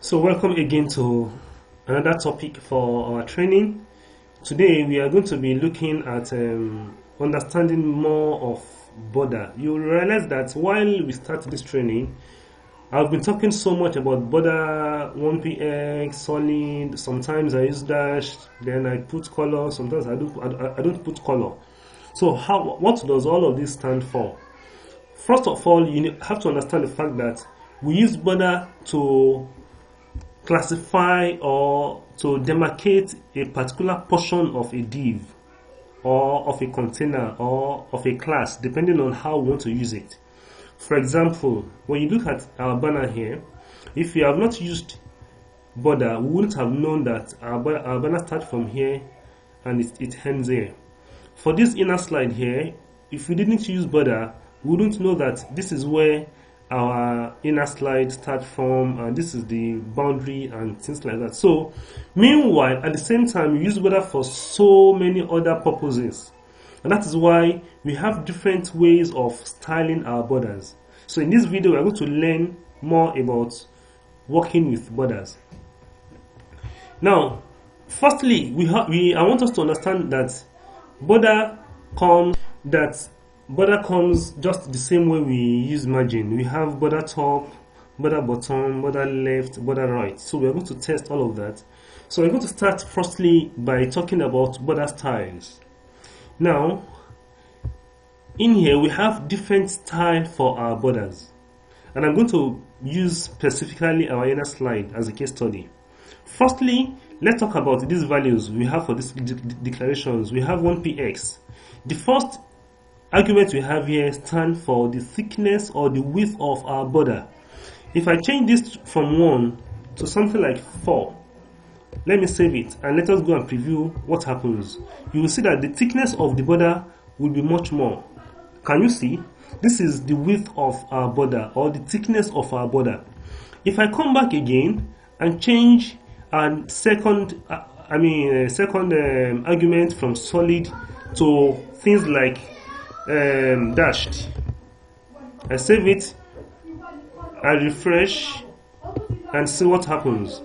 So welcome again to another topic for our training. Today we are going to be looking at understanding more of border. You will realize that while we start this training, I've been talking so much about border 1px, solid, sometimes I use dash, then I put color, sometimes I don't put color. So what does all of this stand for? First of all, you have to understand the fact that we use border to classify or to demarcate a particular portion of a div or of a container or of a class, depending on how we want to use it. For example, when you look at our banner here, if you have not used border, we wouldn't have known that our banner starts from here and it ends here. For this inner slide here, if we didn't use border, we wouldn't know that this is where our inner slide start from, and this is the boundary and things like that. So meanwhile, at the same time, we use border for so many other purposes, and that is why we have different ways of styling our borders. So in this video, we are going to learn more about working with borders. Now, firstly, I want us to understand that border comes just the same way we use margin. We have border top, border bottom, border left, border right. So we're going to test all of that. So we're going to start firstly by talking about border styles. Now, in here we have different styles for our borders, and I'm going to use specifically our inner slide as a case study. Firstly, let's talk about these values we have for these declarations. We have 1px. The first argument we have here stands for the thickness or the width of our border. If I change this from 1 to something like 4, let me save it and let us go and preview what happens. You will see that the thickness of the border will be much more. Can you see? This is the width of our border or the thickness of our border. If I come back again and change a second argument from solid to things like dashed, I save it, I refresh and see what happens.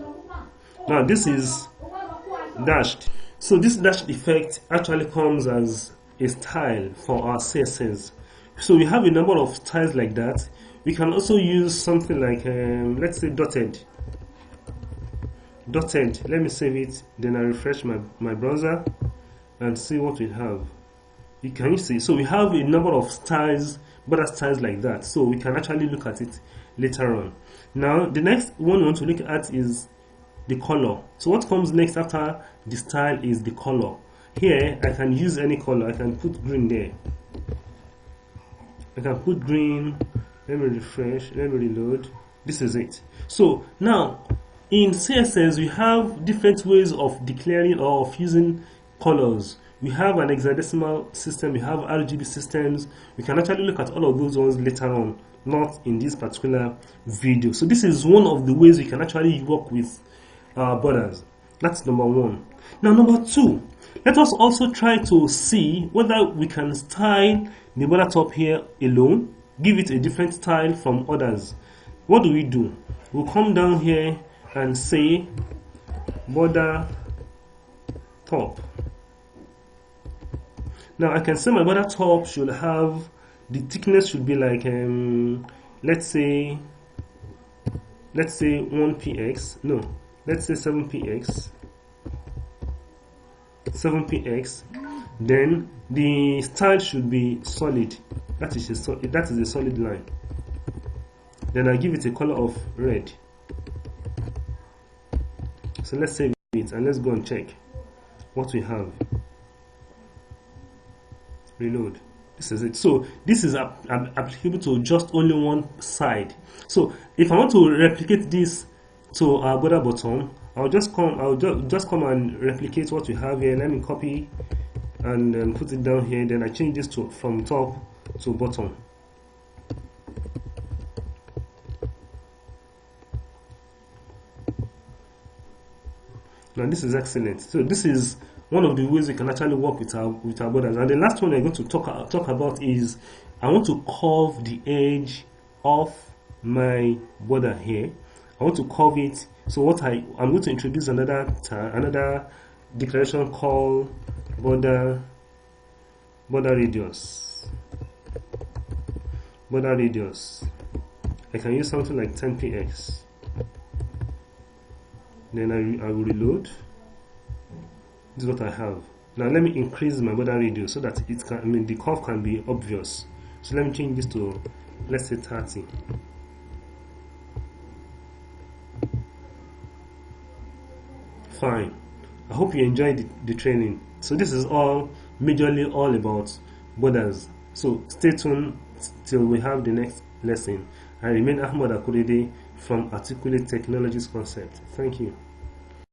Now this is dashed. So this dashed effect actually comes as a style for our CSS. So we have a number of styles like that. We can also use something like let's say dotted. Let me save it, then I refresh my browser and see what we have. Can you see? So we have a number of styles, border styles like that. So we can actually look at it later on. Now the next one we want to look at is the color. So what comes next after the style is the color. Here I can use any color. I can put green there. I can put green. Let me refresh. Let me reload. This is it. So now in CSS we have different ways of declaring or of using colors. We have an hexadecimal system, we have RGB systems. We can actually look at all of those ones later on, not in this particular video. So this is one of the ways we can actually work with borders. That's number one. Now number two, let us also try to see whether we can style the border top here alone, give it a different style from others. What do? We'll come down here and say border top. Now I can say my border top should have, the thickness should be like let's say 1px. No, let's say 7px. Then the style should be solid. That is a solid line. Then I give it a color of red. So let's save it and let's go and check what we have. Reload. This is it. So this is applicable to just only one side. So if I want to replicate this to our border bottom, I'll just come and replicate what we have here. Let me copy and put it down here. Then I change this from top to bottom. Now this is excellent. So this is one of the ways we can actually work with our borders. And the last one I'm going to talk about is I want to curve the edge of my border here, I want to curve it. So what I'm going to introduce another declaration called border radius. Border radius. I can use something like 10px. Then I will reload. This is what I have. Now let me increase my border radius so that it can, the curve can be obvious. So let me change this to, let's say, 30. Fine. I hope you enjoyed the training. So this is majorly all about borders. So stay tuned till we have the next lesson. I remain Ahmad Akorede from Articulate Technologies Concept. Thank you.